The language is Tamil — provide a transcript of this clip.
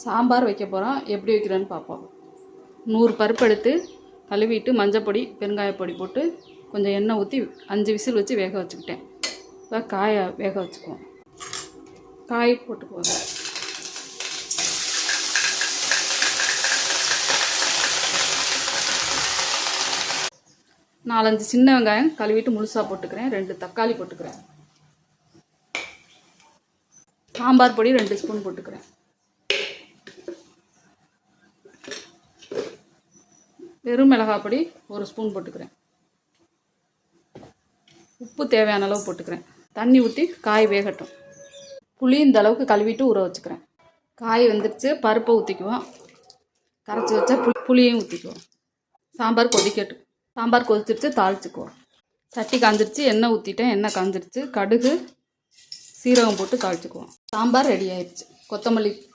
சாம்பார் வைக்க போகிறோம். எப்படி வைக்கிறேன்னு பார்ப்போம். 100 பருப்பு எடுத்து கழுவிட்டு மஞ்சப்பொடி பெருங்காயப்பொடி போட்டு கொஞ்சம் எண்ணெய் ஊற்றி 5 விசில் வச்சு வேக வச்சுக்கிட்டேன். இப்போ காயை வேக வச்சுக்குவோம். காய் போட்டுக்குவோம். நாலஞ்சு சின்ன வெங்காயம் கழுவிட்டு முழுசாக போட்டுக்கிறேன். 2 தக்காளி போட்டுக்கிறேன். சாம்பார் பொடி 2 ஸ்பூன் போட்டுக்கிறேன். வெறும் மிளகாய் பொடி 1 ஸ்பூன் போட்டுக்கிறேன். உப்பு தேவையான அளவு போட்டுக்கிறேன். தண்ணி ஊற்றி காய் வேகட்டும். புளி இந்த அளவுக்கு கழுவிட்டு ஊற வச்சுக்கிறேன். காய் வெந்துருச்சு. பருப்பை ஊற்றிக்குவோம். கரைச்சி வச்சா புளியையும் ஊற்றிக்குவோம். சாம்பார் கொதிக்கட்டும். சாம்பார் கொதிச்சிருச்சு. தாளிச்சுக்குவோம். சட்டி காஞ்சிருச்சு. எண்ணெய் ஊற்றிட்டேன். எண்ணெய் காஞ்சிருச்சு. கடுகு சீரகம் போட்டு தாளிச்சுக்குவோம். சாம்பார் ரெடி ஆயிடுச்சு. கொத்தமல்லி